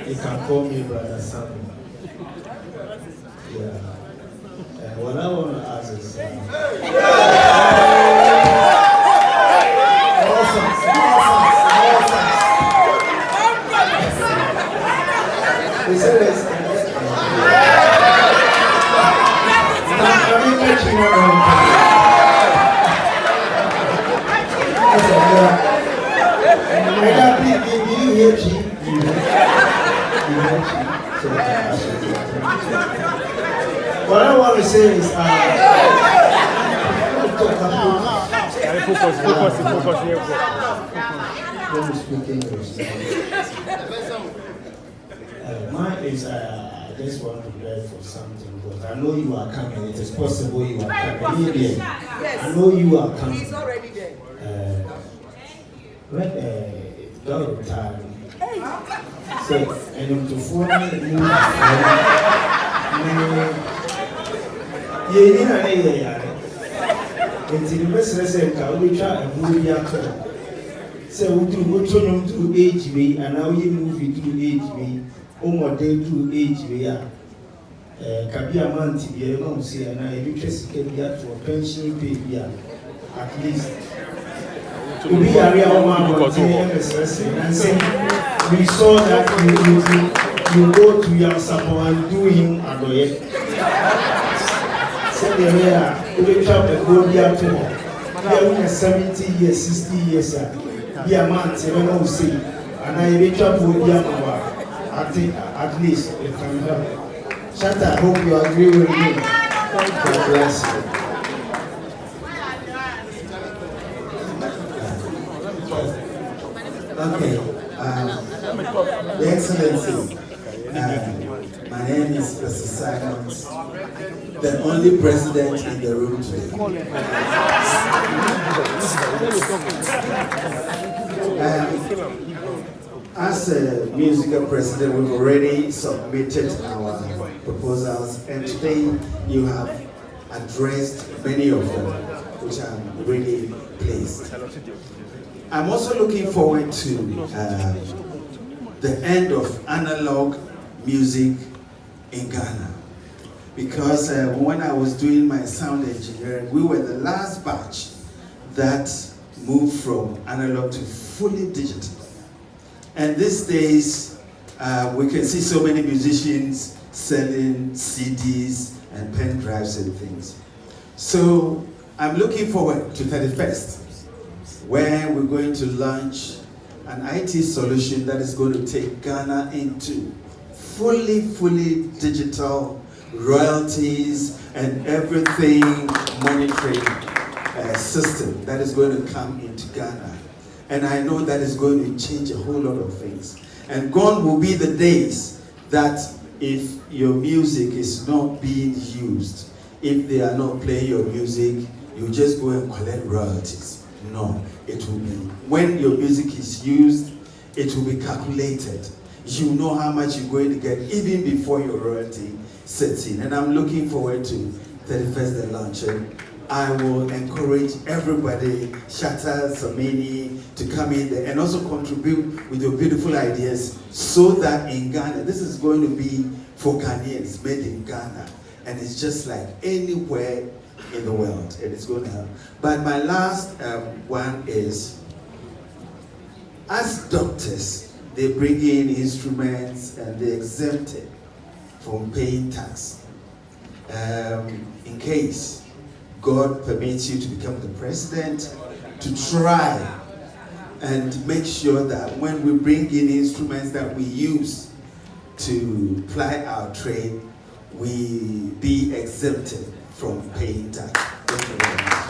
You can call me Brother Samini. Yeah. What I want to ask is, what I want to say is, mine is, I just want to beg for something because I know you are coming. It is possible you are coming. Yes. I know you are coming. He's already there. When the time. So, and to phone it's in the best lesson, we try and move your car. So, we do go to HB, and now you move it to HB, or day to HB. Kabia man to be a month, and I interest can get to a pension pay at least. To be a real man, and say, we saw that you go to your support and do him and so we travel and go there to home. We are 70 years, 60 years, be a man, 7 see, and I will travel with your I think at least it can help. Shatta, I hope you agree with me. God bless you. Okay. Your Excellency, my name is Mr. Simons, the only president in the room today. As a musical president, we've already submitted our proposals, and today you have addressed many of them, which I'm really pleased. I'm also looking forward to the end of analog music in Ghana, because when I was doing my sound engineering, we were the last batch that moved from analog to fully digital. And these days, we can see so many musicians selling CDs and pen drives and things. So I'm looking forward to 31st, where we're going to launch an IT solution that is going to take Ghana into fully digital royalties and everything monitoring system that is going to come into Ghana. And I know that is going to change a whole lot of things. And gone will be the days that if your music is not being used, if they are not playing your music, you just go and collect royalties. No, it will be, when your music is used, it will be calculated. You know how much you're going to get even before your royalty sets in. And I'm looking forward to 31st the launch. I will encourage everybody, Shatta, Samini, to come in there and also contribute with your beautiful ideas so that in Ghana, this is going to be for Ghanaians, made in Ghana. And it's just like anywhere in the world, and it's going to help. But my last one is, as doctors, they bring in instruments and they exempt it from paying tax. In case God permits you to become the president, to try and make sure that when we bring in instruments that we use to ply our trade, we be exempted from paying tax. Thank you very much.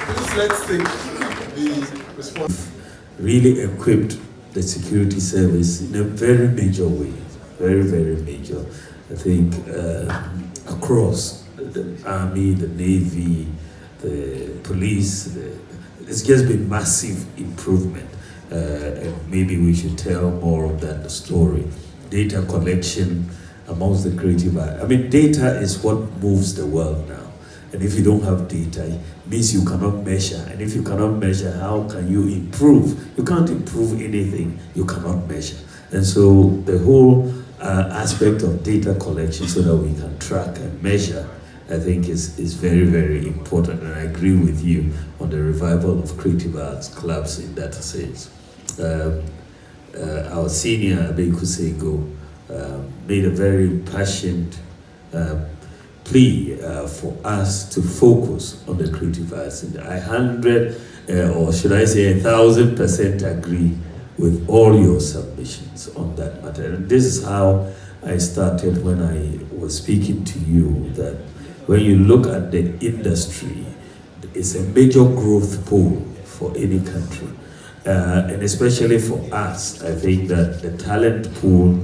Please let's take the response. Really equipped the security service in a very major way, very major. I think across the army, the navy, the police, it's just been massive improvement. And maybe we should tell more of that story. Data collection amongst the creative. I mean, data is what moves the world now. And if you don't have data, it means you cannot measure. And if you cannot measure, how can you improve? You can't improve anything you cannot measure. And so the whole aspect of data collection so that we can track and measure, I think is very, very important. And I agree with you on the revival of creative arts clubs in that sense. Our senior, Abeku Sego, made a very impassioned plea for us to focus on the creative arts. And I 1,000% agree with all your submissions on that matter. And this is how I started when I was speaking to you, that when you look at the industry, it's a major growth pool for any country. And especially for us, I think that the talent pool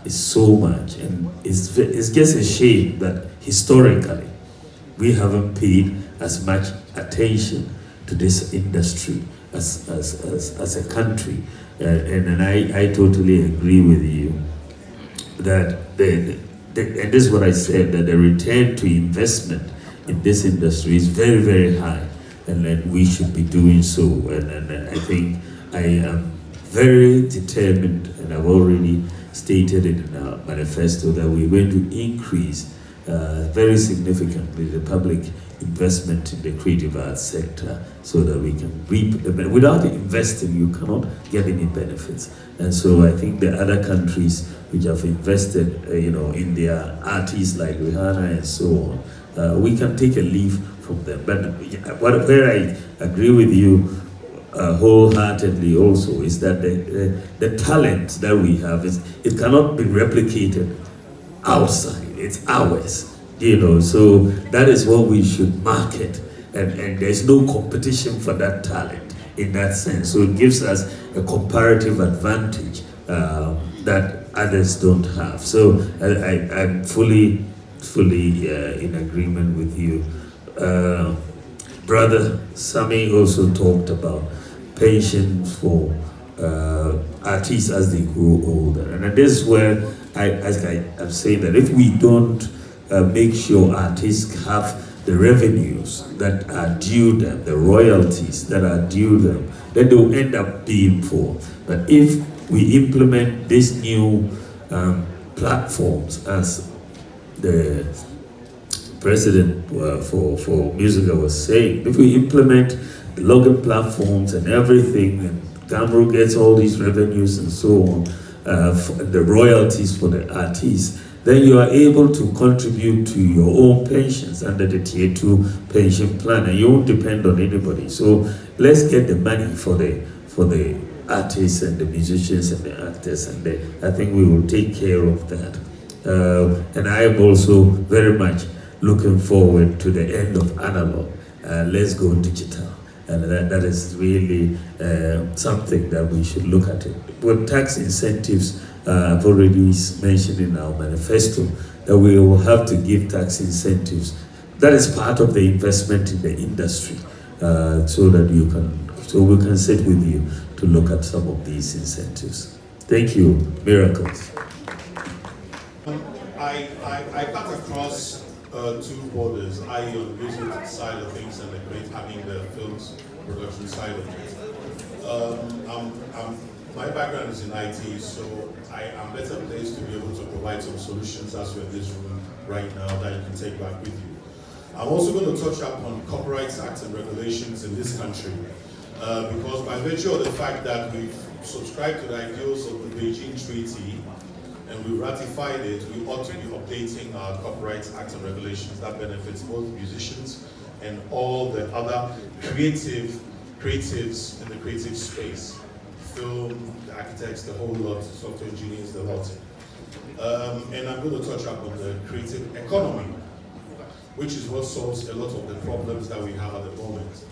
is so much, and it's just a shame that historically we haven't paid as much attention to this industry as a country. And I totally agree with you that and this is what I said, that the return to investment in this industry is very, very high, and that we should be doing so. And I think I am very determined, and I've already stated it in our manifesto, that we're going to increase very significantly the public investment in the creative arts sector so that we can reap the benefits. Without investing, you cannot get any benefits. And so I think the other countries which have invested in their artists like Rihanna and so on, we can take a leaf from them. But where I agree with you wholeheartedly also is that the talent that we have, it cannot be replicated outside. It's ours, so that is what we should market, and there's no competition for that talent in that sense. So it gives us a comparative advantage that others don't have. So I'm fully in agreement with you. Brother Sami also talked about pensions for artists as they grow older, and this is where I'm saying that if we don't make sure artists have the revenues that are due them, the royalties that are due them, then they'll end up being poor. But if we implement these new platforms, as the president for Musica was saying, if we implement the login platforms and everything, and Gamro gets all these revenues and so on, the royalties for the artists, then you are able to contribute to your own pensions under the Tier 2 pension plan, and you won't depend on anybody. So let's get the money for the artists and the musicians and the actors, and I think we will take care of that. And I am also very much looking forward to the end of analog. Let's go digital. And that is really something that we should look at it. With tax incentives, I've already mentioned in our manifesto that we will have to give tax incentives. That is part of the investment in the industry, so we can sit with you to look at some of these incentives. Thank you. Miracles. I cut across two borders, i.e. on the music side of things and having the films production side of it. My background is in IT, so I am better placed to be able to provide some solutions as we're in this room right now that you can take back with you. I'm also going to touch upon Copyright Acts and regulations in this country, because by virtue of the fact that we've subscribed to the ideals of the Beijing Treaty and we ratified it, we ought to be updating our Copyright Acts and regulations that benefits both musicians and all the other creatives in the creative space. Film, the architects, the whole lot, software engineers, the lot. And I'm going to touch up on the creative economy, which is what solves a lot of the problems that we have at the moment.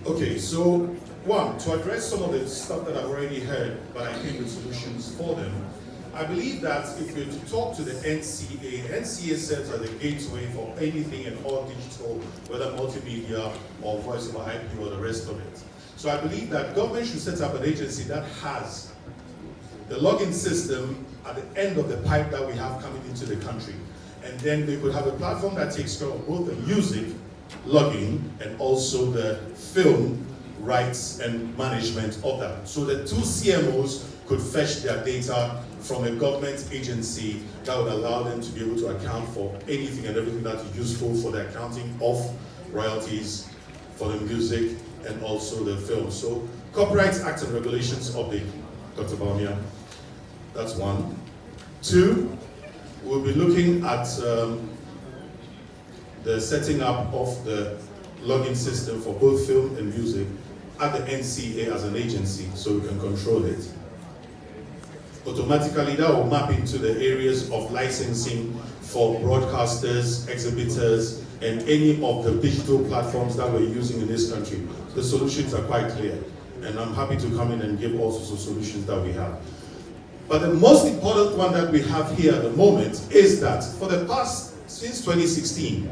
Okay, so one, to address some of the stuff that I've already heard, but I came with solutions for them. I believe that if we're to talk to the NCA serves as a gateway for anything and all digital, whether multimedia or voice over IP or the rest of it. So I believe that government should set up an agency that has the login system at the end of the pipe that we have coming into the country. And then they could have a platform that takes care of both the music login and also the film rights and management of that. So the two CMOs could fetch their data from a government agency that would allow them to be able to account for anything and everything that is useful for the accounting of royalties for the music and also the film. So, Copyright Act and Regulations update, Dr. Bawumia. That's one. Two, we'll be looking at the setting up of the login system for both film and music at the NCA as an agency, so we can control it. Automatically, that will map into the areas of licensing for broadcasters, exhibitors, and any of the digital platforms that we're using in this country. The solutions are quite clear, and I'm happy to come in and give all sorts of solutions that we have. But the most important one that we have here at the moment is that for the past, since 2016,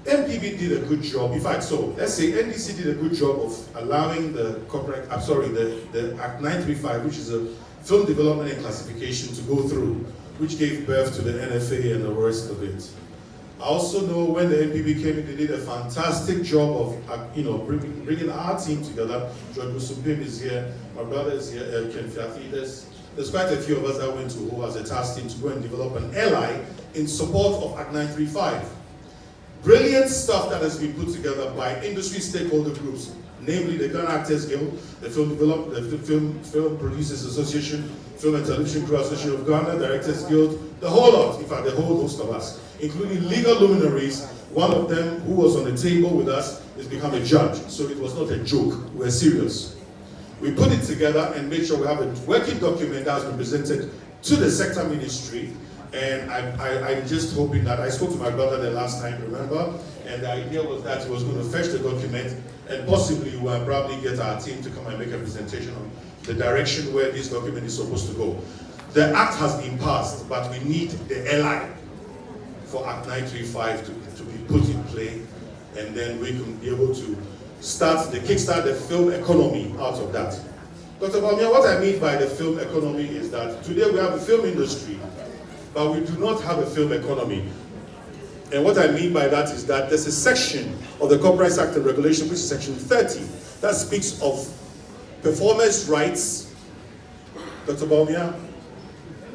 MPB did a good job. In fact, so let's say NDC did a good job of allowing the corporate, the Act 935, which is a film development and classification, to go through, which gave birth to the NFA and the rest of it. I also know when the MPB came in, they did a fantastic job of, bringing our team together. George Musubim is here, my brother is here, Ken Fiafi. There's quite a few of us that went to who as a task team to go and develop an LI in support of Act 935. Brilliant stuff that has been put together by industry stakeholder groups, namely the Ghana Actors Guild, the Film Producers Association, Film and Television Crew Association of Ghana, Directors Guild, the whole lot, in fact, the whole host of us, including legal luminaries. One of them who was on the table with us has become a judge, so it was not a joke, we're serious. We put it together and made sure we have a working document that has been presented to the sector ministry. And I'm just hoping that I spoke to my brother the last time, remember? And the idea was that he was going to fetch the document and possibly we'll probably get our team to come and make a presentation on the direction where this document is supposed to go. The act has been passed, but we need the LI for Act 935 to be put in play, and then we can be able to kickstart the film economy out of that. Dr. Bawumia, what I mean by the film economy is that today we have a film industry, but we do not have a film economy. And what I mean by that is that there's a section of the Copyright Act and Regulation, which is section 30, that speaks of performance rights, Dr. Bawumia,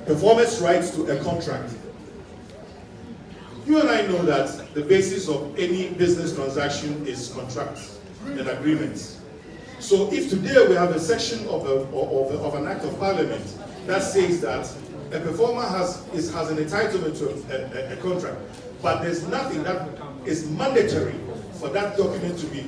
performance rights to a contract. You and I know that the basis of any business transaction is contracts and agreements. So if today we have a section of an act of parliament that says that a performer has an entitlement to a contract, but there's nothing that is mandatory for that document to be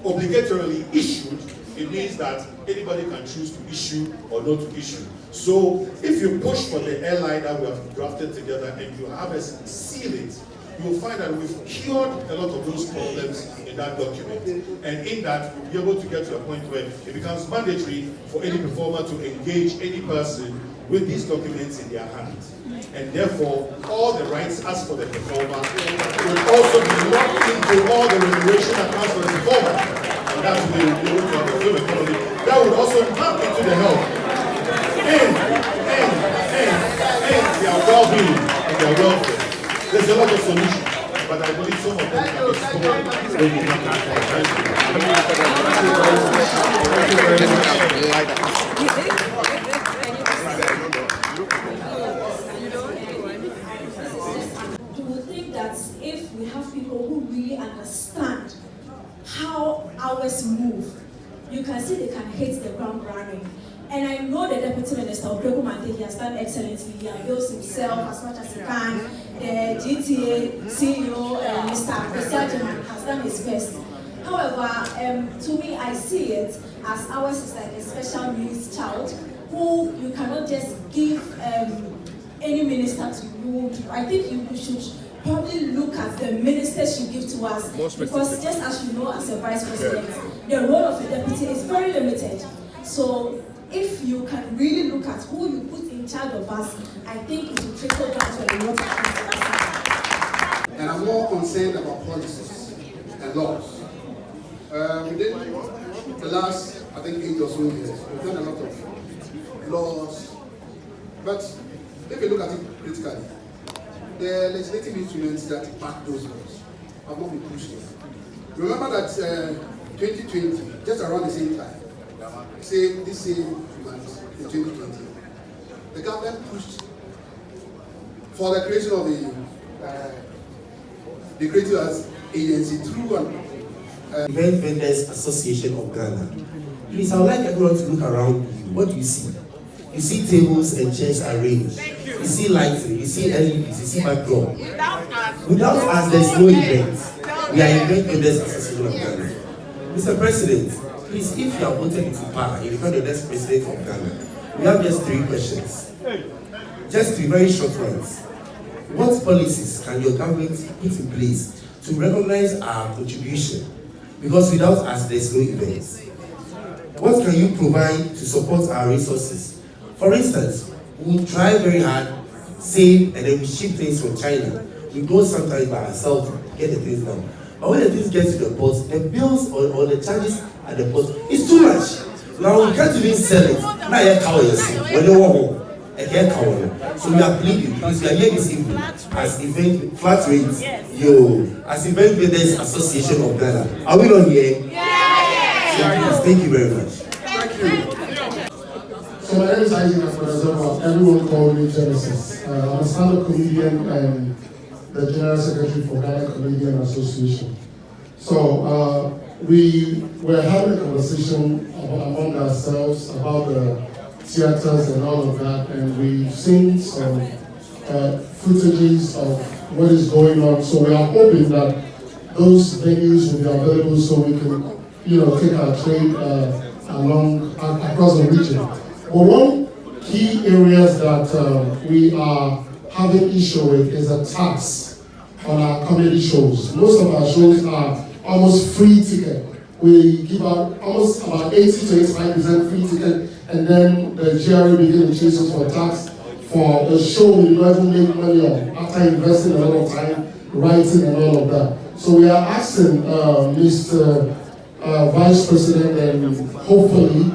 obligatorily issued, it means that anybody can choose to issue or not to issue. So if you push for the LI that we have drafted together and you have us seal it, you will find that we've cured a lot of those problems in that document. And in that, we'll be able to get to a point where it becomes mandatory for any performer to engage any person with these documents in their hands. And therefore, all the rights as for the performer will also be locked into all the remuneration that comes for the performer. And that way we'll be able to have a film economy that would also map into the health and their well-being and their welfare. There's a lot of solutions, but I believe some of them can be explored when we come back. Thank you very much. You would think that if we have people who really understand how hours move, you can see they can hit the ground running. And I know the Deputy Minister, Obrego Mante, he has done excellently. He avails himself as much as he can. The GTA CEO, Mr. President, has done his best. However, to me, I see it as ours is like a special needs child who you cannot just give any minister to you. I think you should probably look at the ministers you give to us, because just as you know, as a vice president, the role of a deputy is very limited. So if you can really look at who you put in charge of us, I think it will trickle down to a lot of things. And I'm more concerned about policies and laws. Within the last, I think, 8 or so years, we've done a lot of laws. But if you look at it critically, the legislative instruments that back those laws have not been pushed yet. Remember that 2020, just around the same time, this same month in 2020, the government pushed for the creation of the Creative Arts Agency through an Event Vendors Association of Ghana. Please, I would like everyone to look around you. What do you see? You see tables and chairs arranged. You see lighting, you see LEDs, you see backdrop. Without us, there's no event. We are Event Vendors Association of Ghana. Mr. President, please, if you are voted into power, you become the next president of Ghana. We have just 3 questions. Just 3 very short ones. What policies can your government put in place to recognize our contribution? Because without us, there's no events. What can you provide to support our resources? For instance, we try very hard, save, and then we ship things from China. We go sometimes by ourselves to get the things done. But when the things get to the port, the bills or the charges at the port is too much. Now we can't even sell it. Now you cover yourself. We don't want home. So we are pleading because we are here this evening as event flat rates, as Event Vendors Association of Ghana. Are we not here? Yes. Thank you very much. Thank you. So my name is Isaac Afrodazova. Everyone call me Genesis. I'm a stand-up comedian and the General Secretary for Ghana Comedian Association. So we were having a conversation among ourselves about the theaters and all of that, and we've seen some footages of what is going on. So we are hoping that those venues will be available so we can, take our trade along across the region. But one key areas that we are having issue with is a tax on our comedy shows. Most of our shows are almost free ticket. We give out almost about 80 to 85% free ticket, and then the GRA begin to chase us for tax for a show we don't even make money on after investing a lot of time writing and all of that. So we are asking Mr. Vice President and hopefully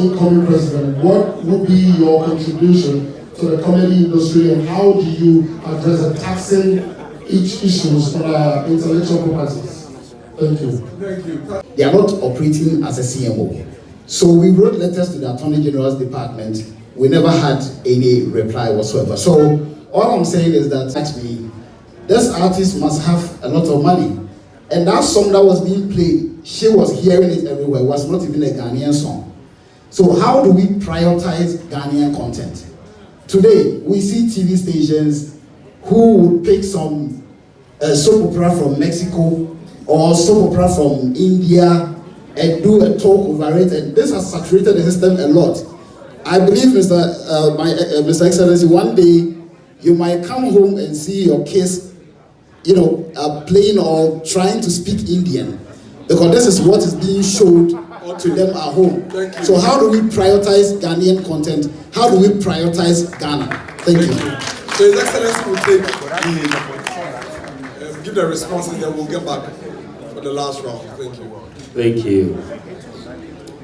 incoming President, what would be your contribution to the comedy industry and how do you address the taxing issues on our intellectual properties? Thank you. Thank you. They are not operating as a CMO. So we wrote letters to the Attorney General's department. We never had any reply whatsoever. So all I'm saying is that actually, this artist must have a lot of money. And that song that was being played, she was hearing it everywhere. It was not even a Ghanaian song. So how do we prioritize Ghanaian content? Today, we see TV stations who would pick some soap opera from Mexico or soap opera from India and do a talk over it, and this has saturated the system a lot. I believe, Mr. Excellency, one day you might come home and see your kids, playing or trying to speak Indian, because this is what is being showed to them at home. So how do we prioritize Ghanaian content? How do we prioritize Ghana? Thank you. So His Excellency will take give the response and then we'll get back for the last round. Thank you. Thank you.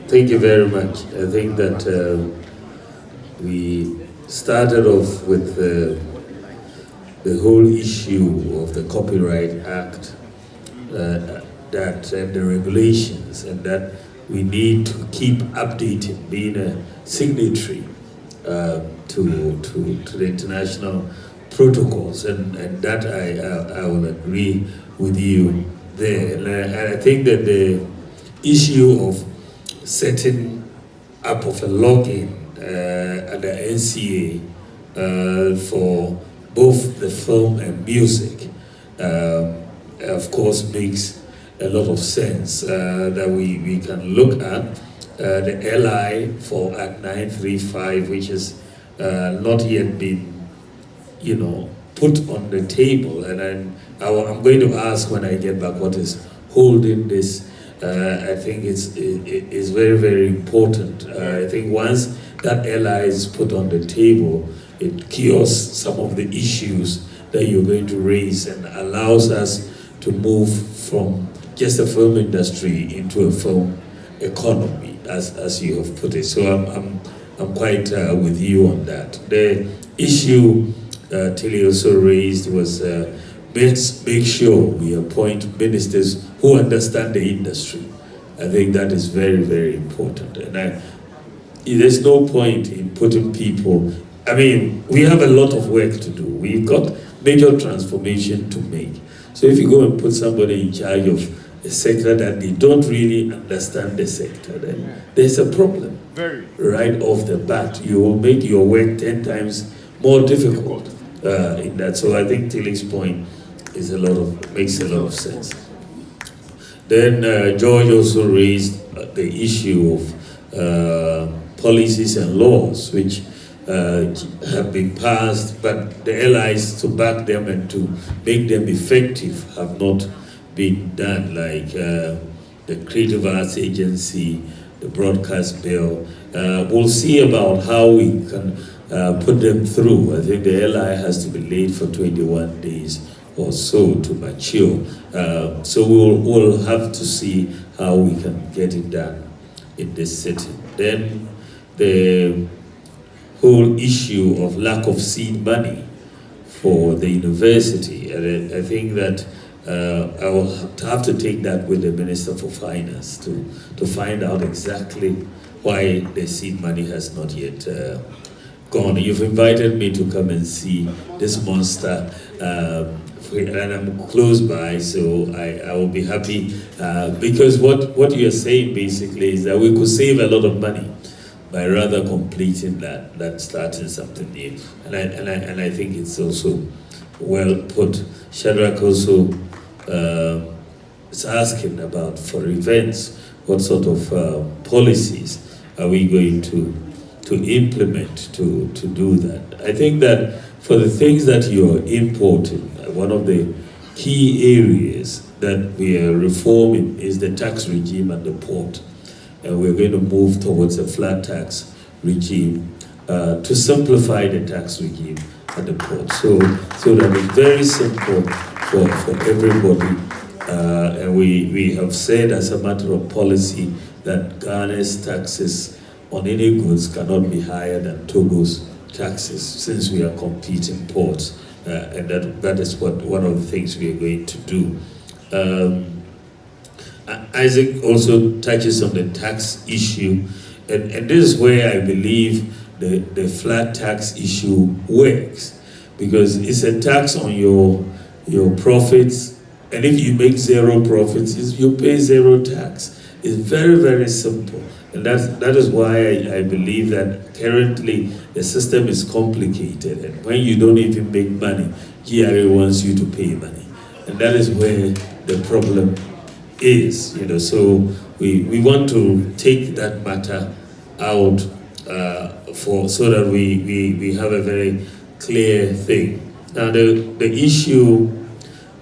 Thank you very much. I think that we started off with the whole issue of the Copyright Act and the regulations, and that we need to keep updating, being a signatory to the international protocols, and that I will agree with you there. And I think that the issue of setting up of a login at the NCA for both the film and music, of course, makes a lot of sense that we can look at the LI for Act 935, which has not yet been, put on the table. And I'm going to ask when I get back what is holding this. I think it's very, very important. I think once that LI is put on the table, it cures some of the issues that you're going to raise and allows us to move from just a film industry into a film economy, as you have put it. So I'm quite with you on that. The issue Tilly also raised was let's make sure we appoint ministers who understand the industry. I think that is very, very important. And there's no point in putting people, I mean, we have a lot of work to do. We've got major transformation to make. So if you go and put somebody in charge of a sector that they don't really understand the sector, then there's a problem. Right off the bat, you will make your work 10 times more difficult in that. So I think Tilly's point is makes a lot of sense. Then George also raised the issue of policies and laws which have been passed, but the allies to back them and to make them effective have not been done, like the Creative Arts Agency, the Broadcast Bill. We'll see about how we can put them through. I think the LI has to be laid for 21 days or so to mature. So we'll have to see how we can get it done in this setting. Then the whole issue of lack of seed money for the university. And I think that I will have to take that with the Minister for Finance to find out exactly why the seed money has not yet gone. You've invited me to come and see this monster, and I'm close by, so I will be happy because what you're saying basically is that we could save a lot of money by rather completing that starting something new, and I think it's also well put. Shadrach also is asking about for events, what sort of policies are we going to implement to do that? I think that for the things that you're importing, one of the key areas that we are reforming is the tax regime at the port. And we're going to move towards a flat tax regime to simplify the tax regime at the port. So that it's very simple for everybody. And we have said as a matter of policy that Ghana's taxes on any goods cannot be higher than Togo's taxes, since we are competing ports. And that is one of the things we are going to do. Isaac also touches on the tax issue, and this is where I believe the flat tax issue works, because it's a tax on your profits, and if you make zero profits, you pay zero tax. It's very, very simple, and that is why I believe that currently the system is complicated, and when you don't even make money, GRA wants you to pay money, and that is where the problem is, so we want to take that matter out so that we have a very clear thing. Now the issue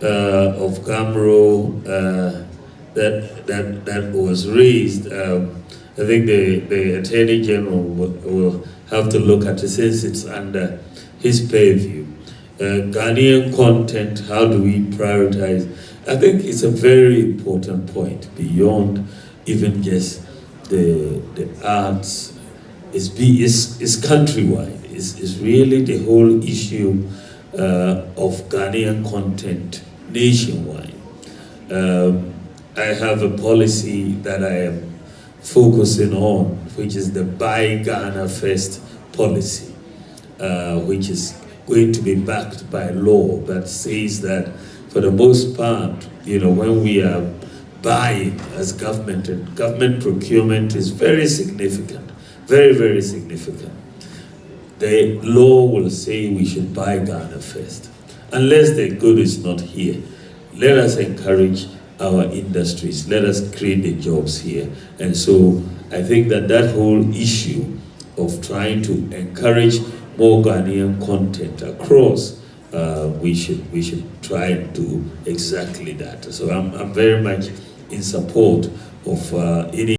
of GAMRO that was raised, I think the Attorney General will have to look at it since it's under his purview. Ghanaian content, how do we prioritize? I think it's a very important point beyond even just the arts. It's countrywide. It's really the whole issue of Ghanaian content nationwide. I have a policy that I am focusing on, which is the Buy Ghana First policy, which is going to be backed by law that says that for the most part, when we are buying as government, and government procurement is very significant, very, very significant. The law will say we should buy Ghana first. Unless the good is not here, let us encourage our industries, let us create the jobs here. And so I think that whole issue of trying to encourage more Ghanaian content across, we should try and do exactly that. So I'm very much in support of any